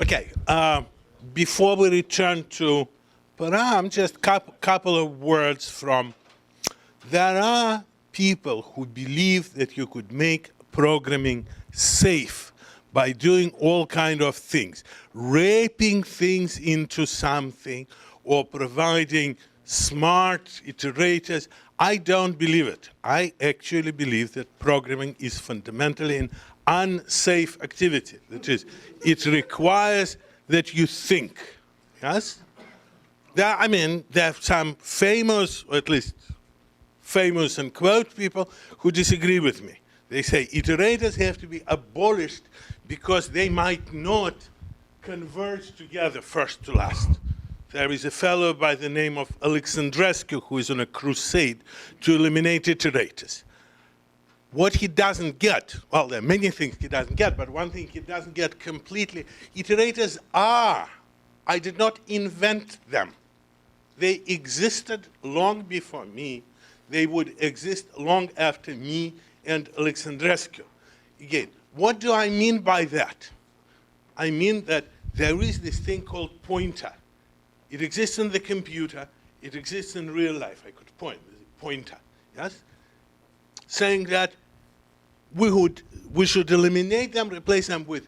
Okay, before we return to Param, just couple of words from, there are people who believe that you could make programming safe by doing all kind of things, wrapping things into something or providing smart iterators. I don't believe it. I actually believe that programming is fundamentally an unsafe activity. That is, it requires that you think, yes? There are some famous, or at least famous and quote people who disagree with me. They say iterators have to be abolished because they might not converge together first to last. There is a fellow by the name of Alexandrescu who is on a crusade to eliminate iterators. What he doesn't get, well, there are many things he doesn't get, but one thing he doesn't get completely, iterators are, I did not invent them. They existed long before me. They would exist long after me and Alexandrescu. Again, what do I mean by that? I mean that there is this thing called pointer. It exists in the computer. It exists in real life. I could point, pointer, yes? Saying that we should eliminate them, replace them with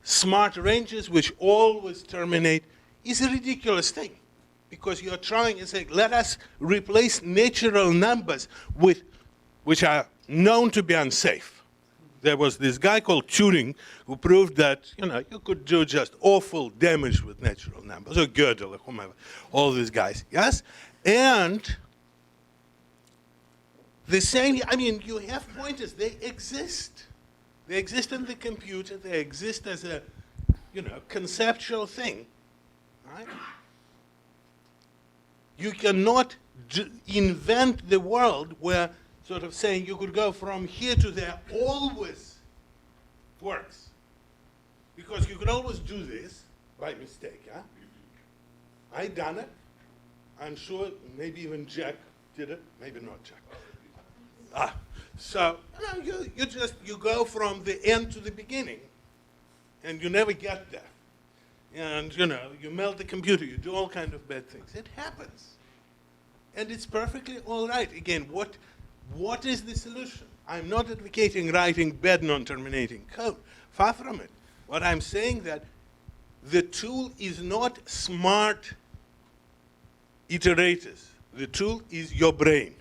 smart ranges which always terminate is a ridiculous thing. Because you're trying to say, let us replace natural numbers with, which are known to be unsafe. There was this guy called Turing who proved that, you could do just awful damage with natural numbers, or Gödel, or whomever, all these guys, yes? And the same, you have pointers, they exist. They exist in the computer, they exist as a, conceptual thing, right? You cannot invent the world where sort of saying you could go from here to there always works. Because you could always do this by mistake, huh? I done it. I'm sure maybe even Jack did it. Maybe not Jack. So you go from the end to the beginning and you never get there. And, you melt the computer, you do all kinds of bad things. It happens. And it's perfectly all right. Again, what is the solution? I'm not advocating writing bad non-terminating code. Far from it. What I'm saying that the tool is not smart iterators. The tool is your brain.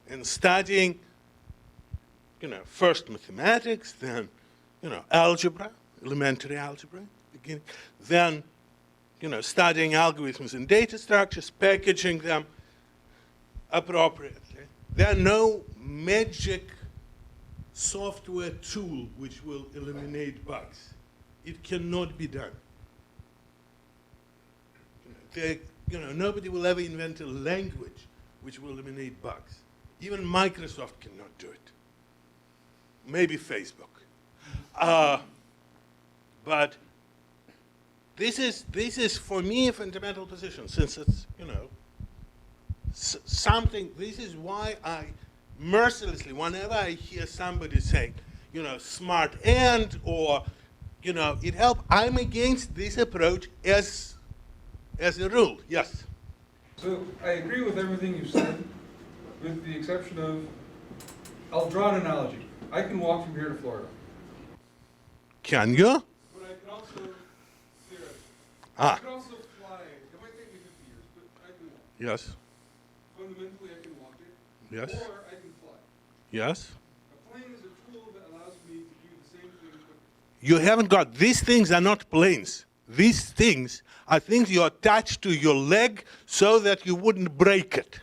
And studying, first mathematics, then, algebra, elementary algebra, beginning, then, studying algorithms and data structures, packaging them appropriately. There are no magic software tool which will eliminate bugs. It cannot be done. Nobody will ever invent a language which will eliminate bugs. Even Microsoft cannot do it. Maybe Facebook. But this is for me a fundamental position, since it's something. This is why I mercilessly, whenever I hear somebody saying, smart and or it helps, I'm against this approach as a rule. Yes. So I agree with everything you said, with the exception of, I'll draw an analogy. I can walk from here to Florida. Can you? But I can also, theoretically. Ah. I can also fly. It might take me 50 years, but I can walk. Yes. Fundamentally, I can walk it. Yes. Or I can fly. Yes. A plane is a tool that allows me to do the same thing quickly. You haven't got, these things are not planes. These things are things you attach to your leg so that you wouldn't break it.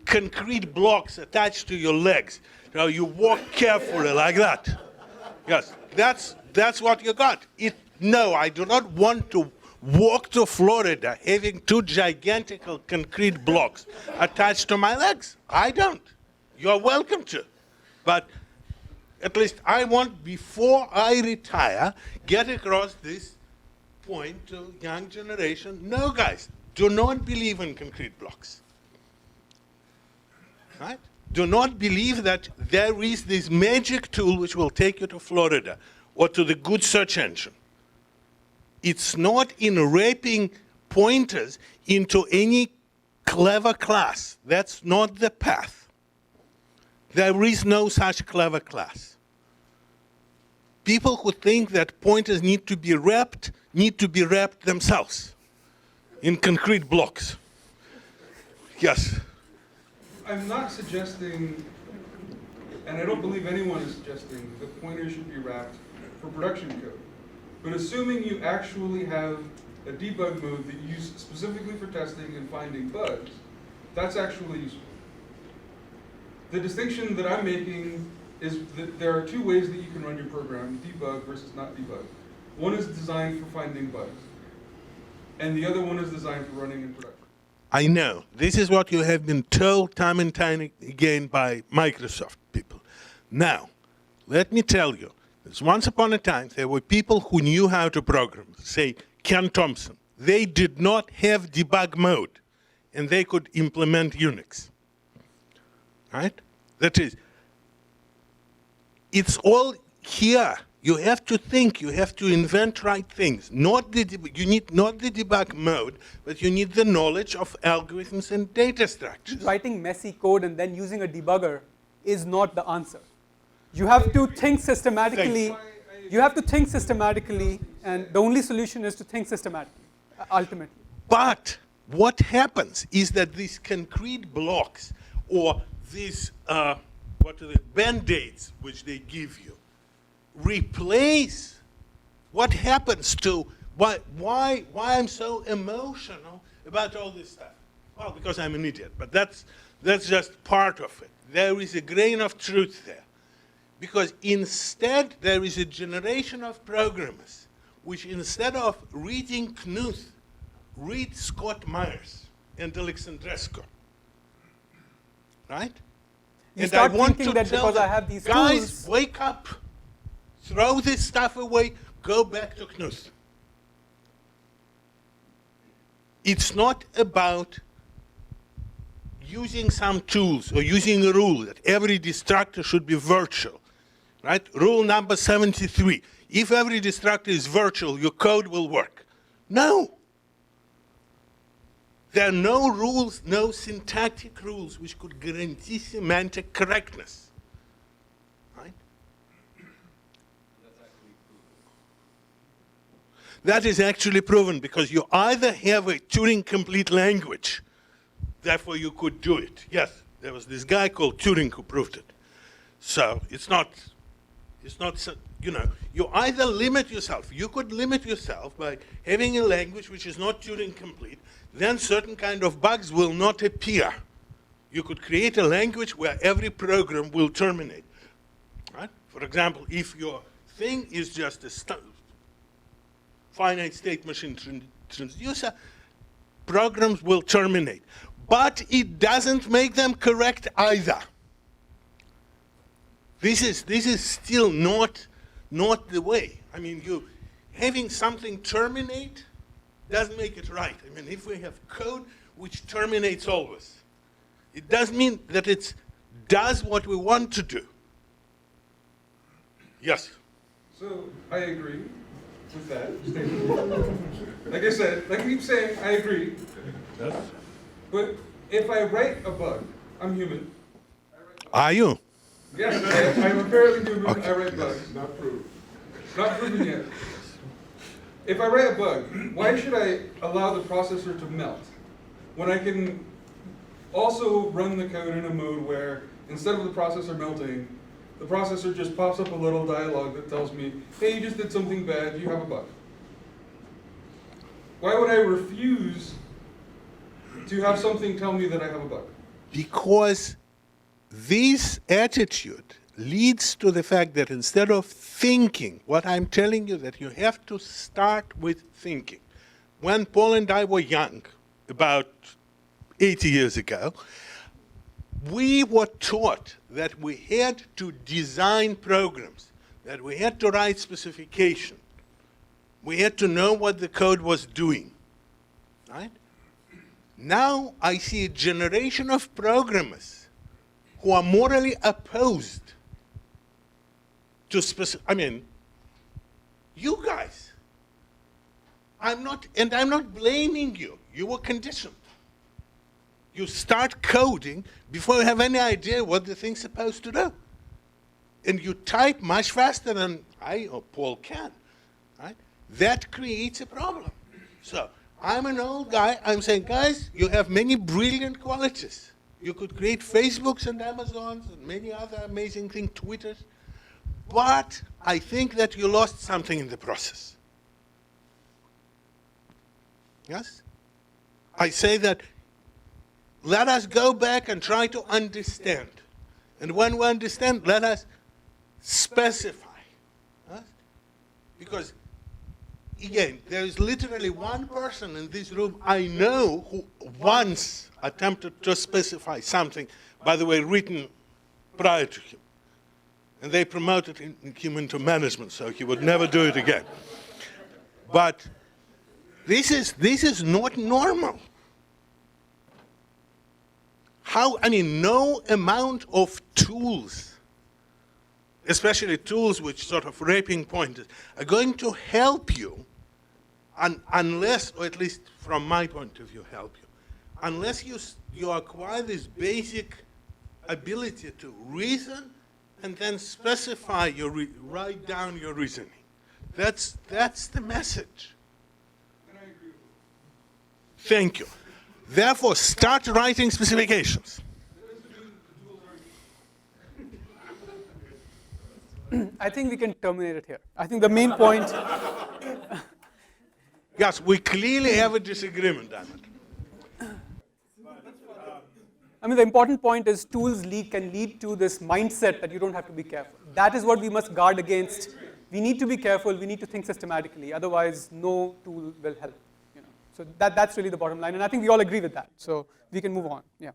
Concrete blocks attached to your legs. You walk carefully like that. Yes, that's what you got. No, I do not want to walk to Florida having two gigantic concrete blocks attached to my legs. I don't. You're welcome to. But at least I want, before I retire, get across this point to young generation. No, guys, do not believe in concrete blocks. Right? Do not believe that there is this magic tool which will take you to Florida or to the good search engine. It's not in wrapping pointers into any clever class. That's not the path. There is no such clever class. People who think that pointers need to be wrapped themselves in concrete blocks. Yes? I'm not suggesting, and I don't believe anyone is suggesting, that pointers should be wrapped for production code. But assuming you actually have a debug mode that you use specifically for testing and finding bugs, that's actually useful. The distinction that I'm making is that there are two ways that you can run your program, debug versus not debug. One is designed for finding bugs, and the other one is designed for running in production. I know. This is what you have been told time and time again by Microsoft people. Now, let me tell you, once upon a time, there were people who knew how to program, say Ken Thompson. They did not have debug mode, and they could implement Unix. Right? That is, it's all here. You have to think, you have to invent right things. You need not the debug mode, but you need the knowledge of algorithms and data structures. Writing messy code and then using a debugger is not the answer. You have to think systematically. You have to think systematically, and the only solution is to think systematically, ultimately. But what happens is that these concrete blocks or these band-aids which they give you replace what happens to why I'm so emotional about all this stuff. Well, because I'm an idiot, but that's just part of it. There is a grain of truth there. Because instead, there is a generation of programmers which, instead of reading Knuth, read Scott Myers and Alexandrescu. Right? You and start I want thinking to that tell because them, I have these guys, tools. wake up, throw this stuff away, go back to Knuth. It's not about using some tools or using a rule that every destructor should be virtual. Right? Rule number 73. If every destructor is virtual, your code will work. No. There are no rules, no syntactic rules which could guarantee semantic correctness. Right? That is actually proven because you either have a Turing-complete language, therefore you could do it. Yes, there was this guy called Turing who proved it. So it's not, you either limit yourself. You could limit yourself by having a language which is not Turing complete, then certain kind of bugs will not appear. You could create a language where every program will terminate. Right? For example, if your thing is just a finite state machine transducer, programs will terminate. But it doesn't make them correct either. This is still not the way. I mean, having something terminate doesn't make it right. I mean, if we have code which terminates always, it does mean that it does what we want to do. Yes? So I agree with that statement. Like I said, like I keep saying, I agree. Yes. But if I write a bug, I'm human. Are you? Yes, I'm apparently human. Okay. I write bugs. Not proved. Not proven yet. If I write a bug, why should I allow the processor to melt when I can also run the code in a mode where instead of the processor melting, the processor just pops up a little dialog that tells me, hey, you just did something bad, you have a bug. Why would I refuse to have something tell me that I have a bug? Because this attitude leads to the fact that instead of thinking, what I'm telling you, that you have to start with thinking. When Paul and I were young, about 80 years ago, we were taught that we had to design programs, that we had to write specification. We had to know what the code was doing, right? Now I see a generation of programmers who are morally opposed to you guys. I'm not blaming you. You were conditioned. You start coding before you have any idea what the thing's supposed to do. And you type much faster than I or Paul can, right? That creates a problem. So I'm an old guy. I'm saying, guys, you have many brilliant qualities. You could create Facebooks and Amazons and many other amazing things, Twitters. But I think that you lost something in the process. Yes? I say that let us go back and try to understand. And when we understand, let us specify. Yes? Because, again, there is literally one person in this room I know who once attempted to specify something, by the way, written prior to him. And they promoted him into management, so he would never do it again. But this is not normal. No amount of tools, especially tools which sort of wrapping pointers, are going to help you unless, or at least from my point of view, help you, unless you acquire this basic ability to reason and then specify write down your reasoning. That's the message. And I agree with you. Thank you. Therefore, start writing specifications. That doesn't mean the tools aren't. I think we can terminate it here. I think the main point. Yes, we clearly have a disagreement on it. I mean, the important point is tools can lead to this mindset that you don't have to be careful. That is what we must guard against. We need to be careful. We need to think systematically. Otherwise, no tool will help. So that's really the bottom line. And I think we all agree with that. So we can move on. Yeah.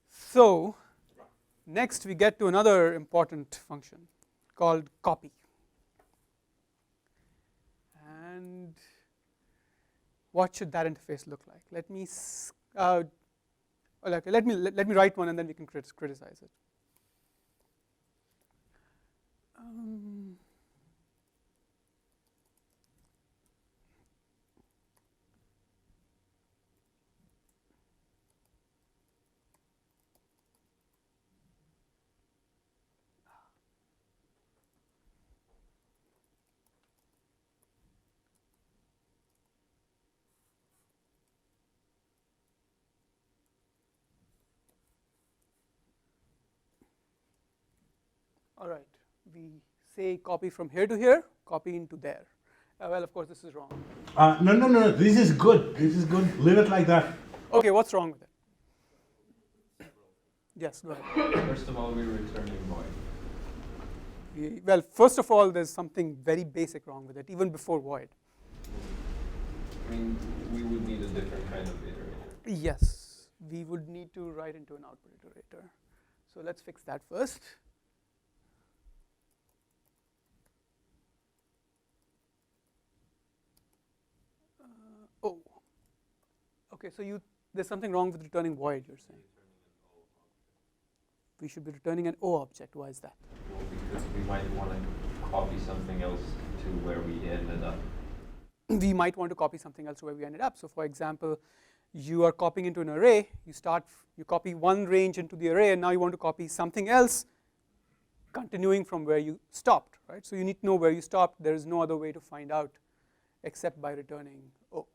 So next, we get to another important function called copy. And what should that interface look like? Let me write one, and then we can criticize it. All right, we say copy from here to here, copy into there. Well, of course, this is wrong. No, this is good. This is good. Leave it like that. Okay, what's wrong with it? Yes, go ahead. First of all, we're returning void. Well, first of all, there's something very basic wrong with it, even before void. I mean, we would need a different kind of iterator. Yes, we would need to write into an output iterator. So let's fix that first. Okay, so there's something wrong with returning void, you're saying. We should be returning an O object. Why is that? Well, because we might want to copy something else to where we ended up. We might want to copy something else to where we ended up. So for example, you are copying into an array, you copy one range into the array, and now you want to copy something else continuing from where you stopped, right? So you need to know where you stopped. There is no other way to find out except by returning O.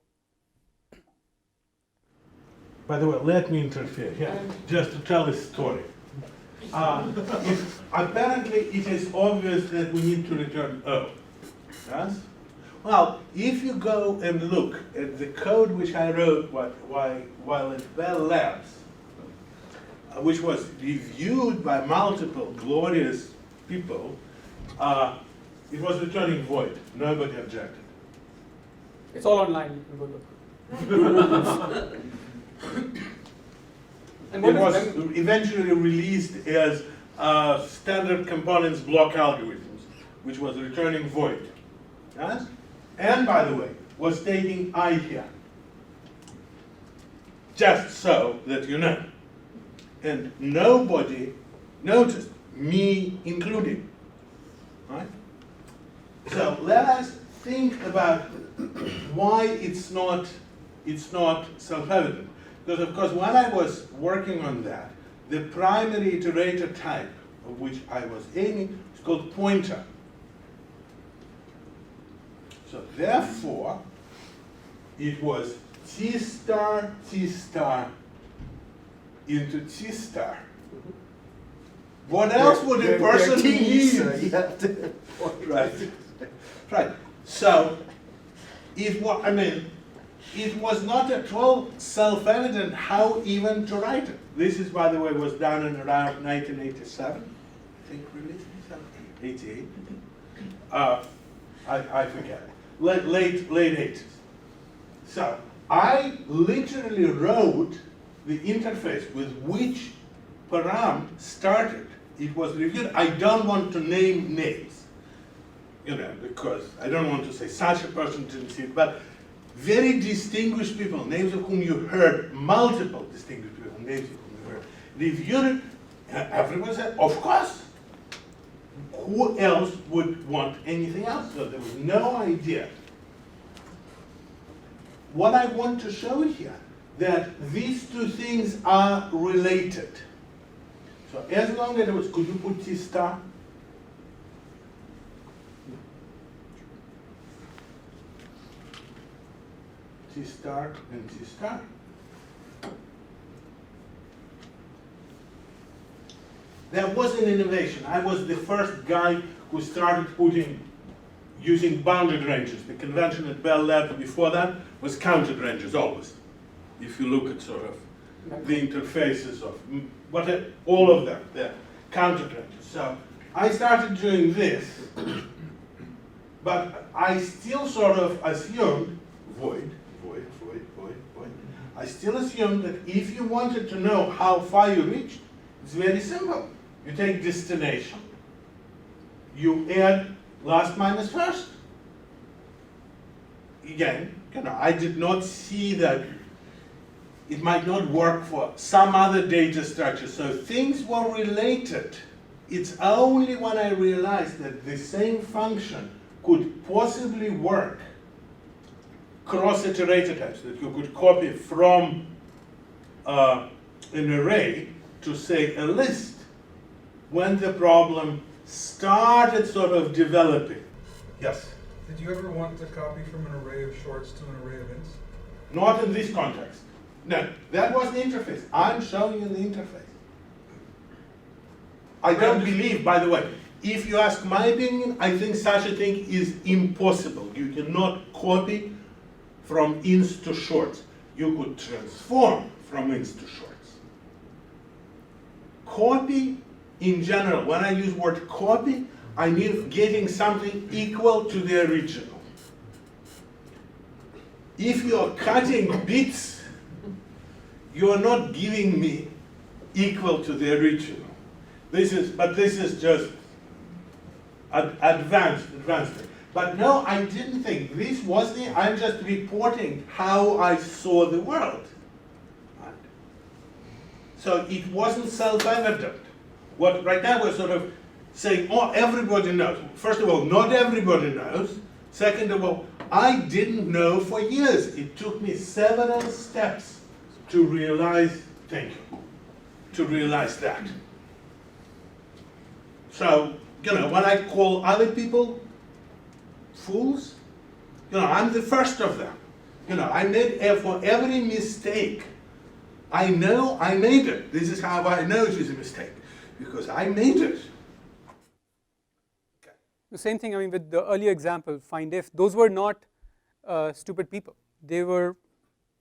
By the way, let me interfere here, just to tell a story. Apparently, it is obvious that we need to return O. Yes? Well, if you go and look at the code which I wrote while at Bell Labs, which was reviewed by multiple glorious people, it was returning void. Nobody objected. It's all online. You can go look. And it was eventually released as standard components block algorithms, which was returning void. Yes? And by the way, was taking I here. Just so that you know. And nobody noticed, me included. Right? So let us think about why it's not self-evident. Because of course, when I was working on that, the primary iterator type of which I was aiming is called pointer. So therefore, it was T star into T star. What else would a person need? Right. Right. So it was not at all self-evident how even to write it. This is, by the way, was done in around 1987. I think released in 88. I forget. Late 80s. So I literally wrote the interface with which param started. It was reviewed. I don't want to name names, because I don't want to say such a person didn't see it, but very distinguished people, names of whom you heard, multiple distinguished people, names of whom you heard, reviewed it. Everyone said, of course. Who else would want anything else? So there was no idea. What I want to show here, that these two things are related. So as long as it was, could you put T star? T star and T star. There was an innovation. I was the first guy who started using bounded ranges. The convention at Bell Labs before that was counted ranges always. If you look at sort of the interfaces of all of them, they're counted ranges. So I started doing this, but I still sort of assumed, void. I still assumed that if you wanted to know how far you reached, it's very simple. You take destination, you add last minus first. Again, I did not see that it might not work for some other data structure. So things were related. It's only when I realized that the same function could possibly work cross iterator types, that you could copy from an array to, say, a list, when the problem started sort of developing. Yes? Did you ever want to copy from an array of shorts to an array of ints? Not in this context. No, that was the interface. I'm showing you the interface. I don't believe, by the way, if you ask my opinion, I think such a thing is impossible. You cannot copy from ints to shorts. You could transform from ints to shorts. Copy, in general, when I use word copy, I mean getting something equal to the original. If you're cutting bits, you're not giving me equal to the original. This is just advanced. But no, I didn't think this was I'm just reporting how I saw the world. Right? So it wasn't self-evident. What right now we're sort of saying, oh, everybody knows. First of all, not everybody knows. Second of all, I didn't know for years. It took me several steps to realize, to realize that. So, when I call other people fools, I'm the first of them. I made, for every mistake, I know I made it. This is how I know it is a mistake, because I made it. Okay. The same thing, with the earlier example, find if, those were not stupid people. They were,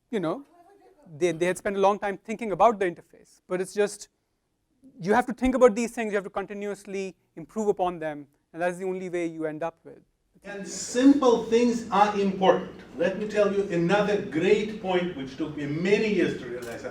they had spent a long time thinking about the interface, but it's just, you have to think about these things, you have to continuously improve upon them, and that's the only way you end up with. And simple things are important. Let me tell you another great point which took me many years to realize,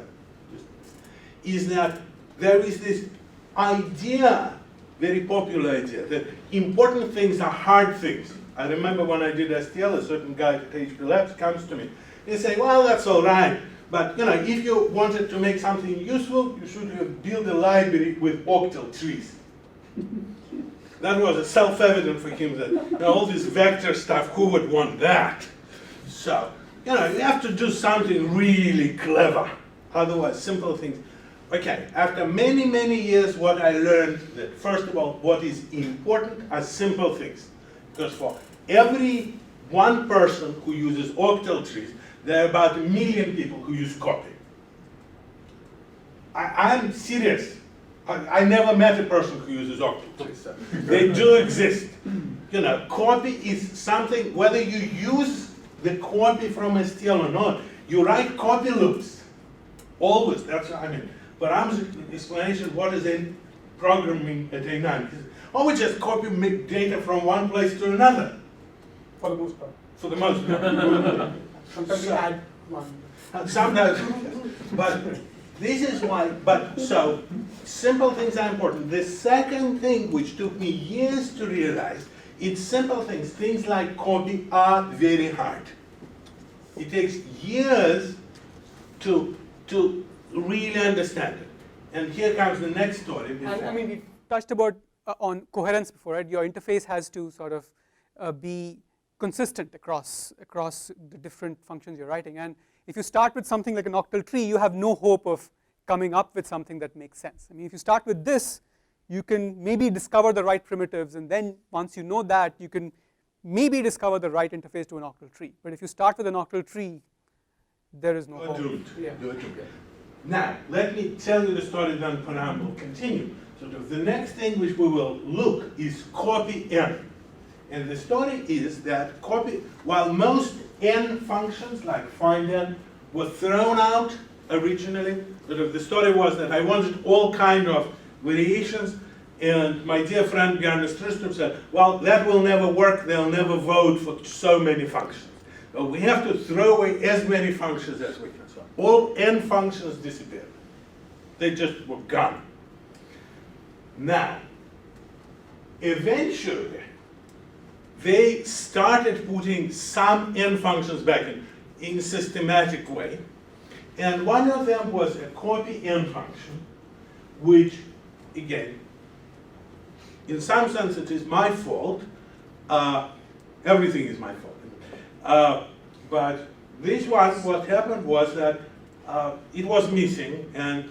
is that there is this idea, very popular idea, that important things are hard things. I remember when I did STL, a certain guy at HP Labs comes to me and say, well, that's all right, but if you wanted to make something useful, you should have built a library with octal trees. That was self-evident for him that all this vector stuff, who would want that? So, you have to do something really clever. Otherwise, simple things. Okay, after many, many years, what I learned that, first of all, what is important are simple things. Because for every one person who uses octal trees, there are about 1 million people who use copy. I'm serious. I never met a person who uses octal trees. So they do exist. Copy is something, whether you use the copy from STL or not, you write copy loops. Always, that's what I mean. But I'm explanation, what is in programming at A9? Oh, we just copy data from one place to another. For the most part. For the most part. Sometimes we add one. Sometimes, but this is why, so simple things are important. The second thing which took me years to realize, it's simple things. Things like copy are very hard. It takes years to really understand it. And here comes the next story. And I mean, we touched about on coherence before, right? Your interface has to sort of be consistent across the different functions you're writing. And if you start with something like an octal tree, you have no hope of coming up with something that makes sense. I mean, if you start with this, you can maybe discover the right primitives, and then once you know that, you can maybe discover the right interface to an octal tree. But if you start with an octal tree, there is no hope. Yeah. Now, let me tell you the story, then Param will continue. So the next thing which we will look is copy n. And the story is that copy, while most n functions, like find n, were thrown out originally, the story was that I wanted all kind of variations, and my dear friend Bjarne Strustrup said, well, that will never work, they'll never vote for so many functions. So we have to throw away as many functions as we can. So all n functions disappeared. They just were gone. Now, eventually, they started putting some n functions back in a systematic way. And one of them was a copy n function, which, again, in some sense it is my fault. Everything is my fault. But this one, what happened was that it was missing, and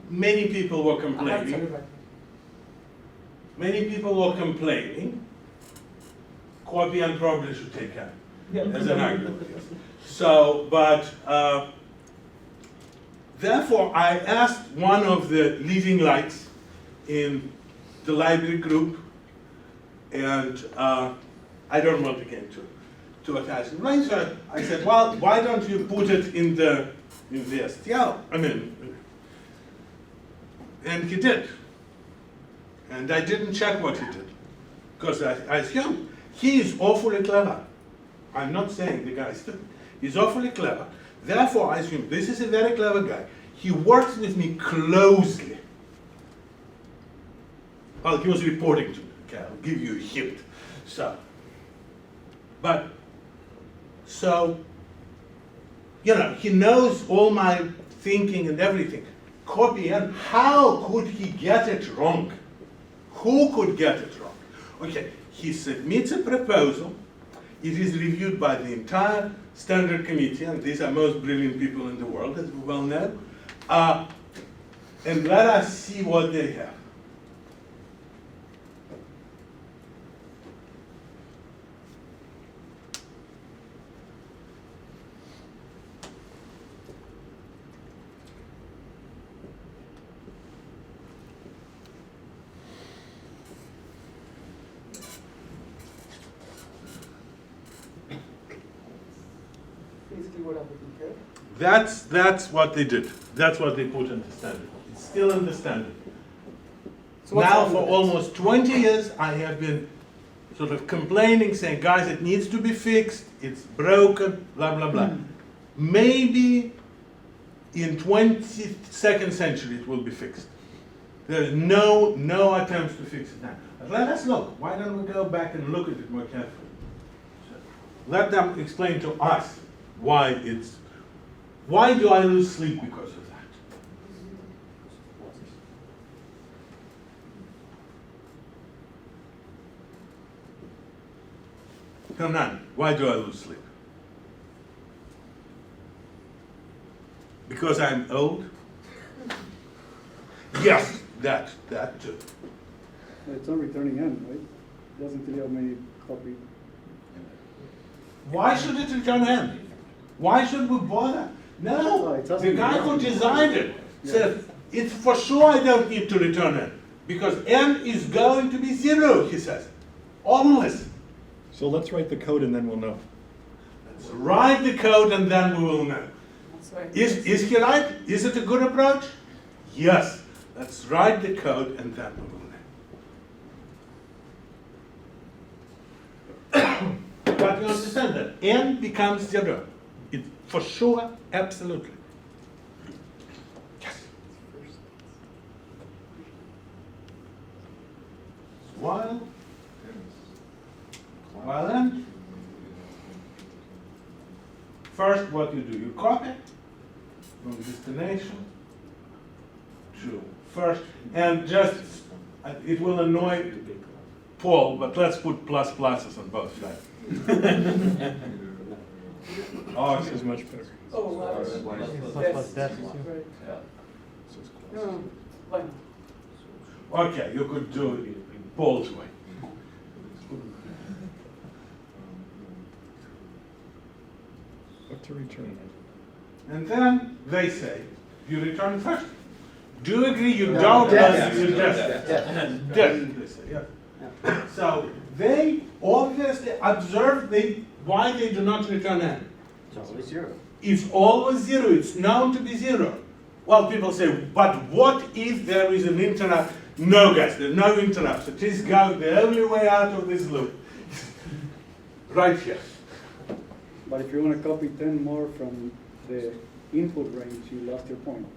many people were complaining. Many people were complaining. Copy n probably should take care as an argument. So, but therefore, I asked one of the leading lights in the library group, and I don't want again to attach it. Right, so I said, well, why don't you put it in the STL? I mean, and he did. And I didn't check what he did, because I assumed he is awfully clever. I'm not saying the guy is stupid. He's awfully clever. Therefore, I assume this is a very clever guy. He works with me closely. Well, he was reporting to me. Okay, I'll give you a hint. So, he knows all my thinking and everything. Copy n, how could he get it wrong? Who could get it wrong? Okay, he submits a proposal. It is reviewed by the entire standard committee, and these are most brilliant people in the world, as we well know. And let us see what they have. That's what they did. That's what they put in the standard. It's still in the standard. So now for almost 20 years, I have been sort of complaining, saying, guys, it needs to be fixed. It's broken, blah, blah, blah. Maybe in 22nd century it will be fixed. There is no attempts to fix it now. But let us look. Why don't we go back and look at it more carefully? So let them explain to us why do I lose sleep because of that? Hernan, why do I lose sleep? Because I'm old? Yes, that too. It's not returning n, right? It doesn't tell you how many copy. Why should it return n? Why should we bother? Oh, No, it doesn't the guy who return. designed it said, it's for sure I don't need to return n, because n is going to be 0, he says. Always. So let's write the code and then we'll know. Let's write the code and then we will know. That's right. Is he right? Is it a good approach? Yes. Let's write the code and then we will know. But you understand that n becomes 0. It for sure, absolutely. Yes. While n. First, what you do, you copy from destination to first, and just, it will annoy Paul, but let's put plus pluses on both sides. Oh, this is much better. Oh, wow. Plus Yes. plus Right. Yeah. No, why not? Okay, you could do it Paul's way. What to return? And then they say, you return first. Do you agree you don't? Yes. You just. Definitely say, yeah. So they obviously observe why they do not return n. It's always 0. It's always 0. It's known to be 0. Well, people say, but what if there is an interrupt? No, guys, there's no interrupt. So please go the only way out of this loop. Right here. But if you want to copy 10 more from the input range, you lost your point.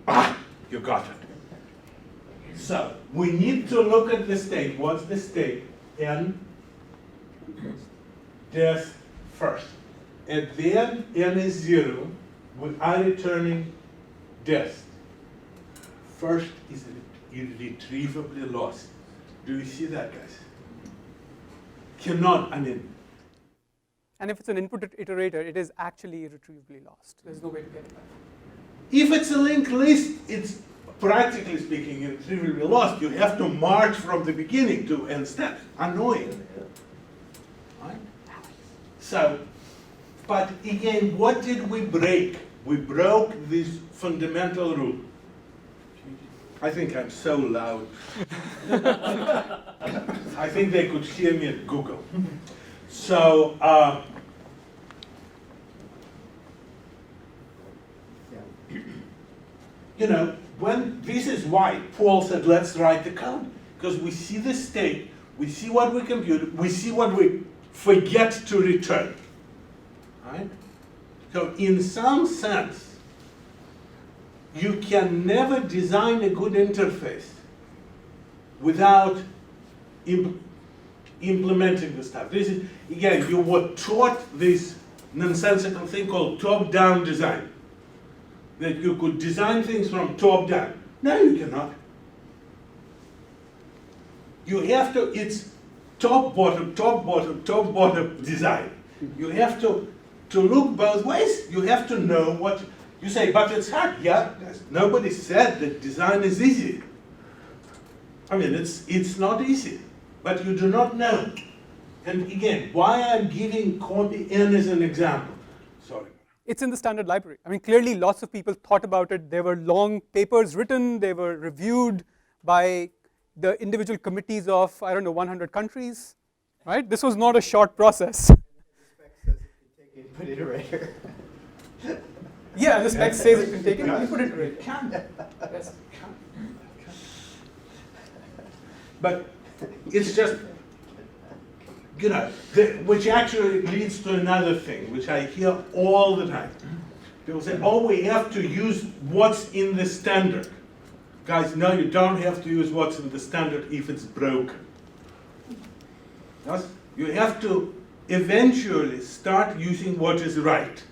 Ah, you got it. So we need to look at the state. What's the state? N dest first. At the end, n is 0. We are returning dest. First is irretrievably lost. Do you see that, guys? Cannot, I mean. And if it's an input iterator, it is actually irretrievably lost. There's no way to get it back. If it's a linked list, it's practically speaking irretrievably lost. You have to march from the beginning to end step. Annoying. Right? So, but again, what did we break? We broke this fundamental rule. I think I'm so loud. I think they could hear me at Google. So, you know, when this is why Paul said, let's write the code. Because we see the state, we see what we compute, we see what we forget to return. Right? So in some sense, you can never design a good interface without implementing the stuff. This is, again, you were taught this nonsensical thing called top-down design. That you could design things from top down. No, you cannot. You have to, it's top, bottom, top, bottom, top, bottom design. You have to look both ways. You have to know what, you say, but it's hard. Yeah, nobody said that design is easy. I mean, it's not easy, but you do not know. And again, why I'm giving copy n as an example. Sorry. It's in the standard library. I mean, clearly lots of people thought about it. There were long papers written. They were reviewed by the individual committees of, I don't know, 100 countries, right? This was not a short process. Input iterator. Yeah, the spec says it can take an input iterator. Yes. But it's just, you know, which actually leads to another thing, which I hear all the time. People say, oh, we have to use what's in the standard. Guys, no, you don't have to use what's in the standard if it's broken. Yes? You have to eventually start using what is right.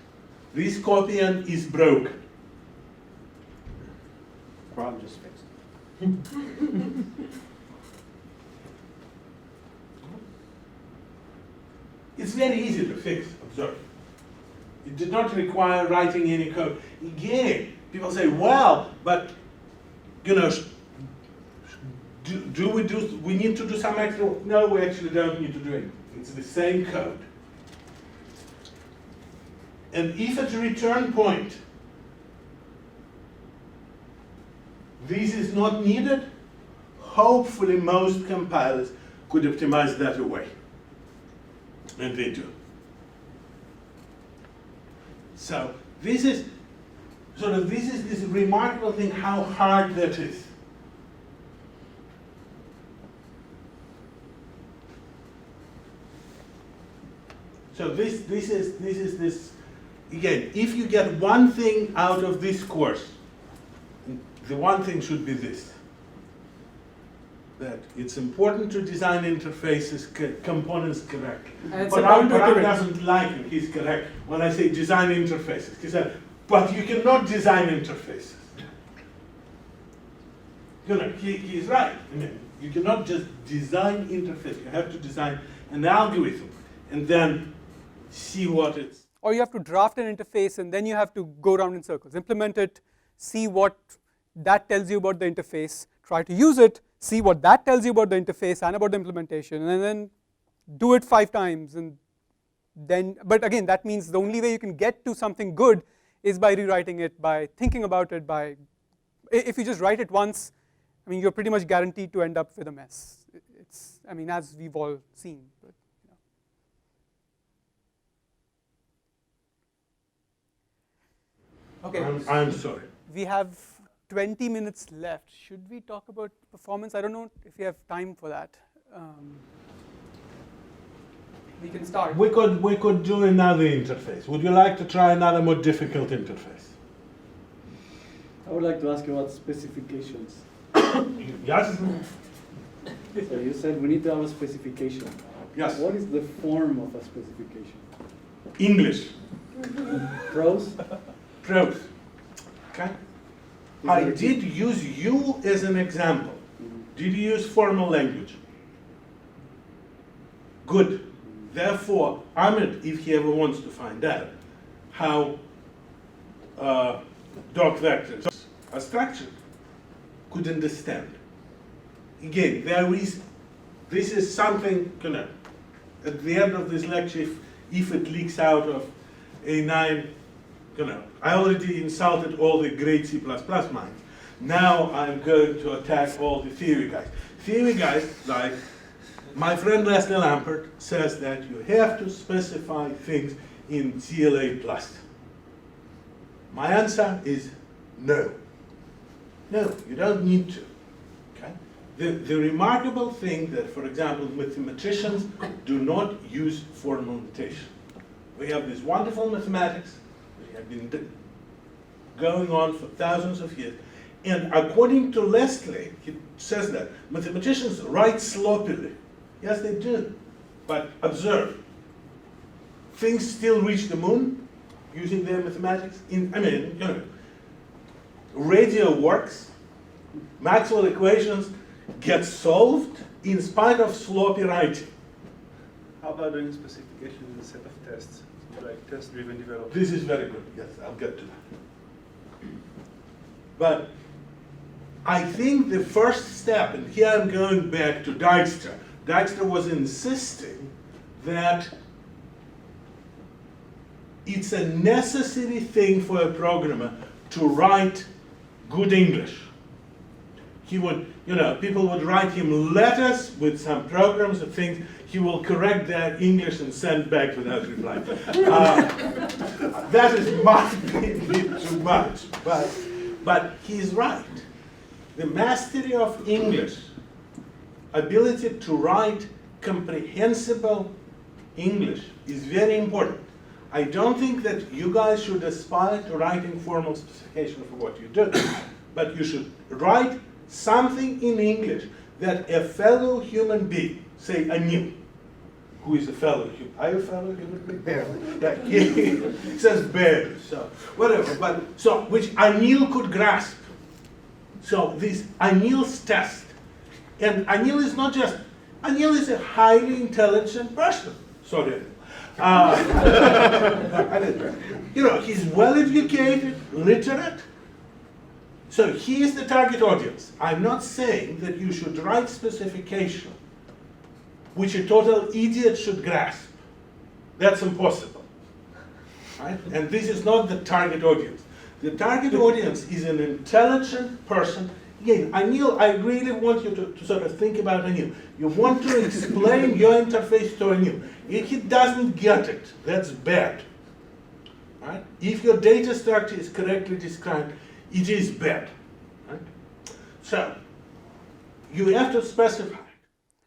This copy n is broken. Problem just fixed. It's very easy to fix, observe. It did not require writing any code. Again, people say, well, but, you know, we need to do some extra? No, we actually don't need to do it. It's the same code. And if at return point, this is not needed, hopefully most compilers could optimize that away. And they do. So this is this remarkable thing how hard that is. So this is again, if you get one thing out of this course, the one thing should be this. That it's important to design interfaces, components correctly. And it's But about Parag doesn't like it, he's correct. When I say design interfaces, he said, but you cannot design interfaces. You know, he's right. I mean, you cannot just design interface. You have to design an algorithm and then see what it's. Or you have to draft an interface and then you have to go around in circles, implement it, see what that tells you about the interface, try to use it, see what that tells you about the interface and about the implementation, and then do it 5 times. And then, but again, that means the only way you can get to something good is by rewriting it, by thinking about it, if you just write it once, I mean, you're pretty much guaranteed to end up with a mess. It's, I mean, as we've all seen. But, you know. Okay. I'm sorry. We have 20 minutes left. Should we talk about performance? I don't know if we have time for that. We can start. We could do another interface. Would you like to try another more difficult interface? I would like to ask you about specifications. Yes? So you said we need to have a specification. Yes. What is the form of a specification? English. Prose? Prose. Okay? I did use you as an example. Did you use formal language? Good. Therefore, Ahmed, if he ever wants to find out how doc vectors are structured, could understand. Again, this is something, you know, at the end of this lecture, if it leaks out of A9, you know, I already insulted all the great C++ minds. Now I'm going to attack all the theory guys. Theory guys, like my friend Leslie Lampert, says that you have to specify things in CLA+. My answer is no. No, you don't need to. Okay? The remarkable thing that, for example, mathematicians do not use formal notation. We have this wonderful mathematics that have been going on for thousands of years. And according to Leslie, he says that mathematicians write sloppily. Yes, they do. But observe, things still reach the moon using their mathematics. Radio works, Maxwell equations get solved in spite of sloppy writing. How about doing specification in a set of tests, like test-driven development? This is very good. Yes, I'll get to that. But I think the first step, and here I'm going back to Dijkstra. Dijkstra was insisting that it's a necessary thing for a programmer to write good English. He would, people would write him letters with some programs and things. He will correct their English and send back without reply. That is might be too much, but he's right. The mastery of English, ability to write comprehensible English is very important. I don't think that you guys should aspire to writing formal specification for what you do, but you should write something in English that a fellow human being, say Anil, who is a fellow human, are you a fellow human being? Barely. Yeah, he says barely, so whatever, which Anil could grasp. So this Anil's test, and Anil is not just, Anil is a highly intelligent person, sorry, You know, he's well educated, literate. So he is the target audience. I'm not saying that you should write specification which a total idiot should grasp. That's impossible. Right? And this is not the target audience. The target audience is an intelligent person. Again, Anil, I really want you to sort of think about Anil. You want to explain your interface to Anil. If he doesn't get it, that's bad. Right? If your data structure is correctly described, it is bad. Right? So, you have to specify.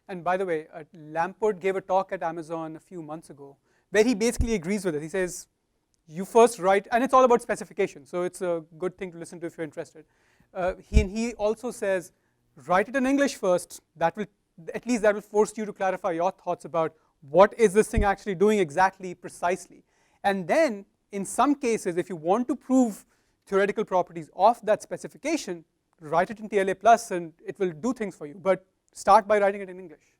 And by the way, Lamport gave a talk at Amazon a few months ago where he basically agrees with it. He says, you first write, and it's all about specification, so it's a good thing to listen to if you're interested. He also says, write it in English first. That will, at least that will force you to clarify your thoughts about what is this thing actually doing exactly, precisely. And then, in some cases, if you want to prove theoretical properties of that specification, write it in TLA plus and it will do things for you. But start by writing it in English.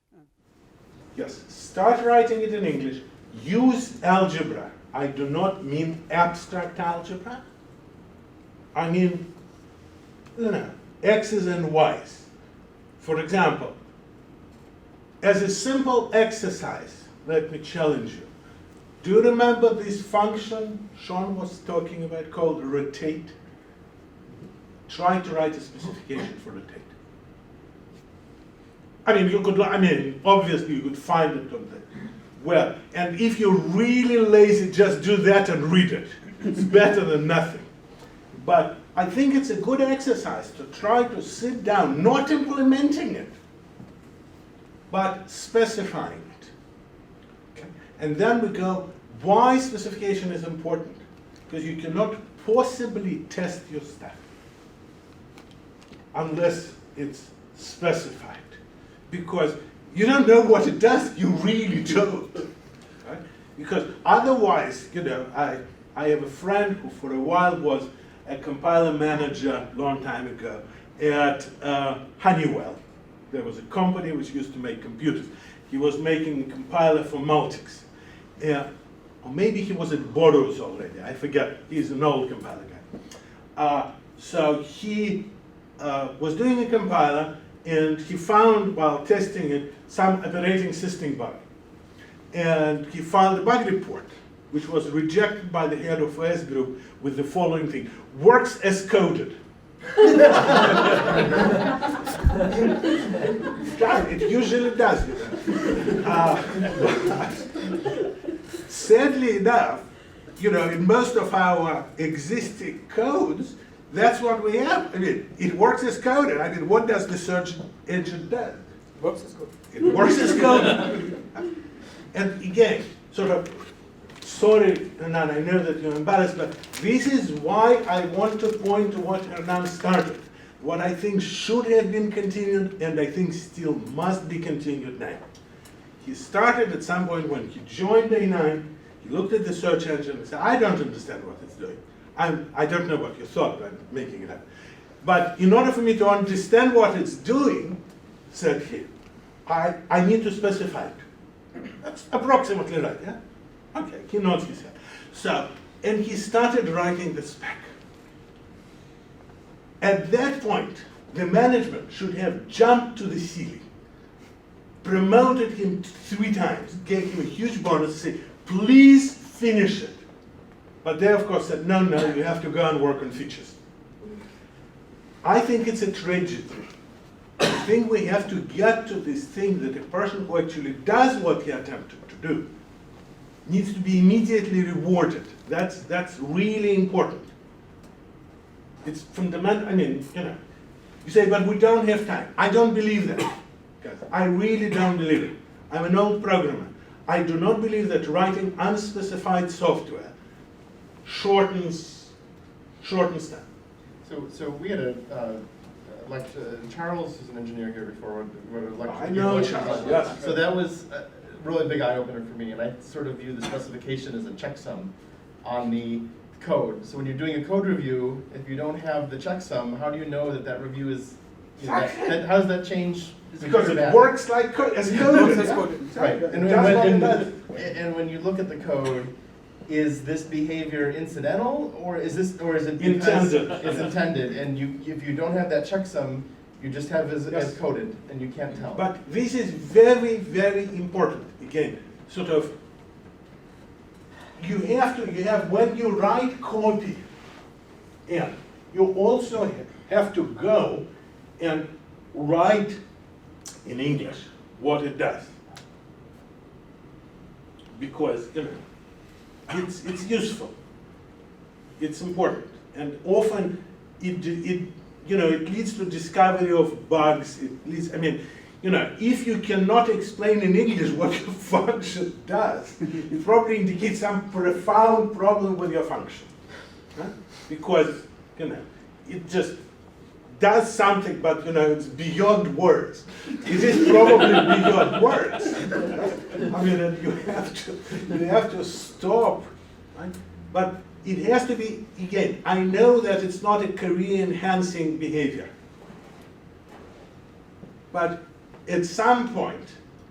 Yes, start writing it in English. Use algebra. I do not mean abstract algebra. I mean, you know, x's and y's. For example, as a simple exercise, let me challenge you. Do you remember this function Sean was talking about called rotate? Try to write a specification for rotate. I mean, you could, obviously you could find it on the web. And if you're really lazy, just do that and read it. It's better than nothing. But I think it's a good exercise to try to sit down, not implementing it, but specifying it. Okay? And then we go, why specification is important? Because you cannot possibly test your stuff unless it's specified. Because you don't know what it does, you really don't. Right? Because otherwise, you know, I have a friend who for a while was a compiler manager a long time ago at Honeywell. There was a company which used to make computers. He was making a compiler for Multics. Or maybe he was at Boros already, I forget. He's an old compiler guy. So he was doing a compiler, and he found, while testing it, some operating system bug. And he filed a bug report, which was rejected by the head of OS group with the following thing: works as coded. It usually does. Sadly enough, you know, in most of our existing codes, that's what we have. I mean, it works as coded. I mean, what does the search engine do? Works as coded. It works as coded. And again, sort of, sorry, Hernan, I know that you're embarrassed, but this is why I want to point to what Hernan started. What I think should have been continued, and I think still must be continued now. He started at some point when he joined A9, he looked at the search engine and said, I don't understand what it's doing. I don't know what you thought, I'm making it up. But in order for me to understand what it's doing, said he, I need to specify it. That's approximately right, yeah? Okay, he nods his head. So, and he started writing the spec. At that point, the management should have jumped to the ceiling, promoted him 3 times, gave him a huge bonus, said, please finish it. But they, of course, said, no, you have to go and work on features. I think it's a tragedy. I think we have to get to this thing that a person who actually does what he attempted to do needs to be immediately rewarded. That's really important. It's fundamental. I mean, you know, you say, but we don't have time. I don't believe that. Guys, I really don't believe it. I'm an old programmer. I do not believe that writing unspecified software shortens time. So we had a Charles is an engineer here before. I know Charles, yes. So that was a really big eye-opener for me, and I sort of view the specification as a checksum on the code. So when you're doing a code review, if you don't have the checksum, how do you know that that review is, you know, how does that change because it bad. works like as code. Works as code. Right, and It does what it when, does. and when you look at the code, is this behavior incidental, or is it because Intended. it's intended, and if you don't have that checksum, you just have as Yes. coded, and you can't tell. But this is very, very important. Again, sort of, you have, when you write copy, and you also have to go and write in English what it does. Because, it's useful. It's important. And often it leads to discovery of bugs. It leads, if you cannot explain in English what your function does, it probably indicates some profound problem with your function. Huh? Because, it just does something, but it's beyond words. It is probably beyond words. And you have to stop. Right? But it has to be, again, I know that it's not a career-enhancing behavior. But at some point,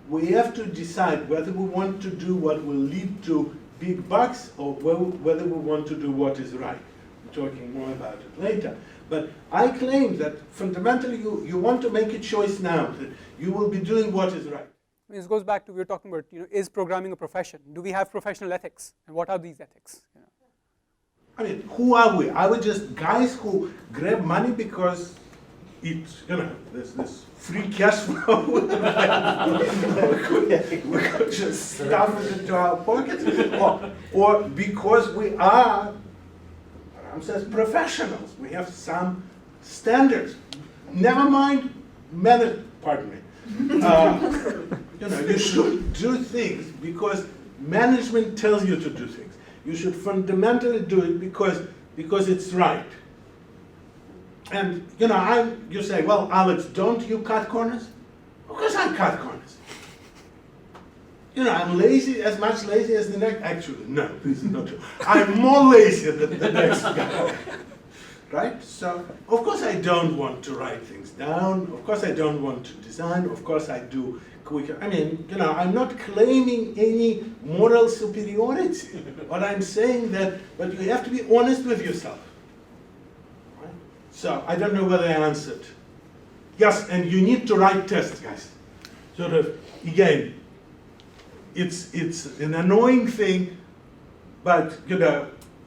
we have to decide whether we want to do what will lead to big bucks or whether we want to do what is right. We're talking more about it later. But I claim that fundamentally you want to make a choice now, that you will be doing what is right. This goes back to, we were talking about, is programming a profession? Do we have professional ethics? And what are these ethics? Who are we? Are we just guys who grab money because it's, there's this free cash flow? we could just stuff it into our pockets? Or because we are, Ram says, professionals. We have some standards. Nevermind method, pardon me. You should do things because management tells you to do things. You should fundamentally do it because it's right. And you say, well, Alex, don't you cut corners? Of course I cut corners. I'm lazy, as much lazy as the next. Actually, no, this is not true. I'm more lazy than the next guy. Right? So, of course I don't want to write things down. Of course I don't want to design. Of course I do quicker. I'm not claiming any moral superiority. But I'm saying but you have to be honest with yourself. Right? So, I don't know whether I answered. Yes, and you need to write tests, guys. Sort of, again, it's an annoying thing, but,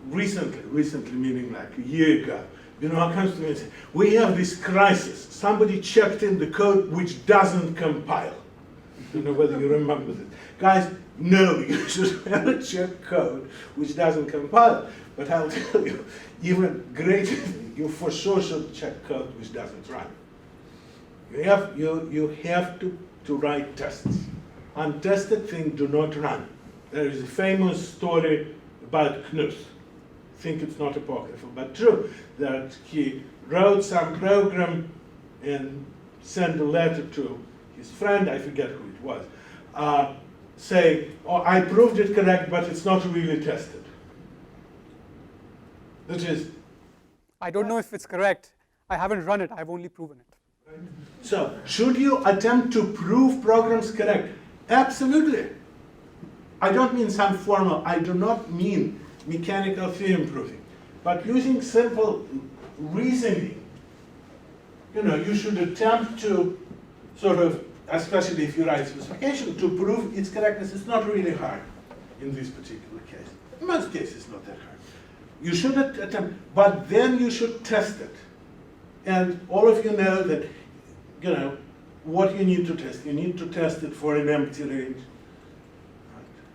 recently, meaning like a year ago, comes to me and says, we have this crisis. Somebody checked in the code which doesn't compile. I don't know whether you remember this. Guys, no, you should never check code which doesn't compile. But I'll tell you, even greater, you for sure should check code which doesn't run. You have to write tests. Untested things do not run. There is a famous story about Knut. I think it's not apocryphal, but true, that he wrote some program and sent a letter to his friend, I forget who it was, saying, oh, I proved it correct, but it's not really tested. Which is... I don't know if it's correct. I haven't run it, I've only proven it. So, should you attempt to prove programs correct? Absolutely. I don't mean some formal, I do not mean mechanical theorem proving, but using simple reasoning. You should attempt to sort of, especially if you write specification, to prove its correctness. It's not really hard in this particular case. In most cases, it's not that hard. You should attempt, but then you should test it. And all of you know that, what you need to test. You need to test it for an empty range.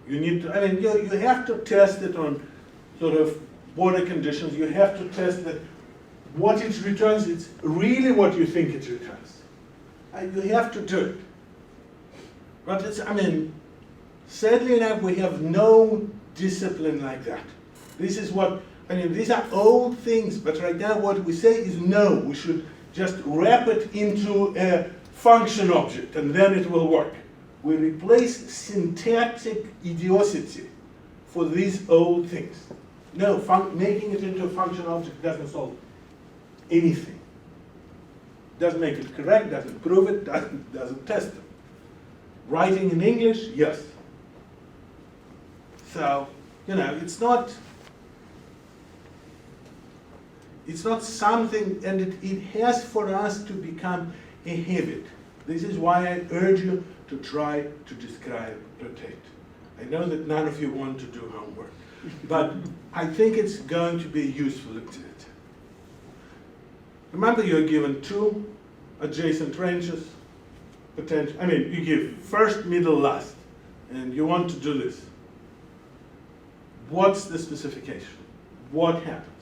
You need to, you have to test it on sort of border conditions. You have to test that what it returns, it's really what you think it returns. You have to do it. But it's, sadly enough, we have no discipline like that. This is what, these are old things, but right now what we say is no, we should just wrap it into a function object and then it will work. We replace syntactic idiocy for these old things. No, making it into a function object doesn't solve anything. Doesn't make it correct, doesn't prove it, doesn't test it. Writing in English, yes. So, it's not something, and it has for us to become a habit. This is why I urge you to try to describe rotate. I know that none of you want to do homework, but I think it's going to be a useful activity. Remember, you're given two adjacent ranges, you give first, middle, last, and you want to do this. What's the specification? What happens?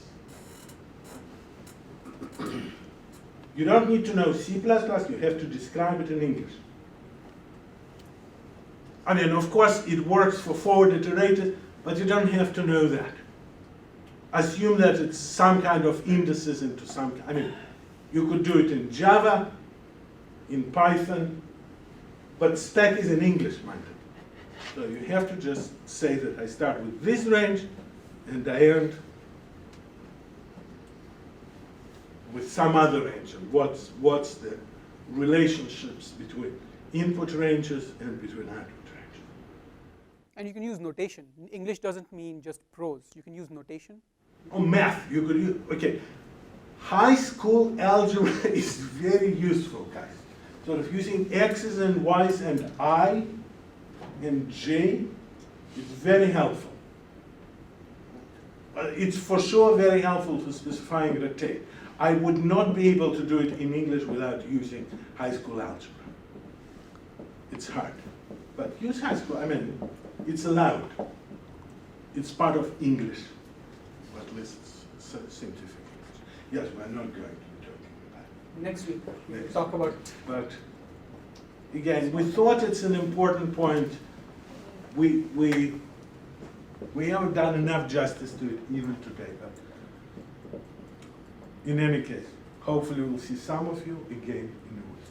You don't need to know C++, you have to describe it in English. Of course, it works for forward iterators, but you don't have to know that. Assume that it's some kind of indices into some, you could do it in Java, in Python, but spec is in English, mind you. So you have to just say that I start with this range, and I end with some other range, and what's the relationships between input ranges and between output ranges. And you can use notation. English doesn't mean just prose. You can use notation. Or math, you could use, okay. High school algebra is very useful, guys. Sort of using x's and y's and I and j is very helpful. It's for sure very helpful for specifying rotate. I would not be able to do it in English without using high school algebra. It's hard. But use high school, it's allowed. It's part of English, or at least simplified English. Yes, we're not going to be talking about it. Next week, we'll Next. talk about But again, we thought it's an important point. We haven't done enough justice to it even today. But in any case, hopefully we'll see some of you again in a week.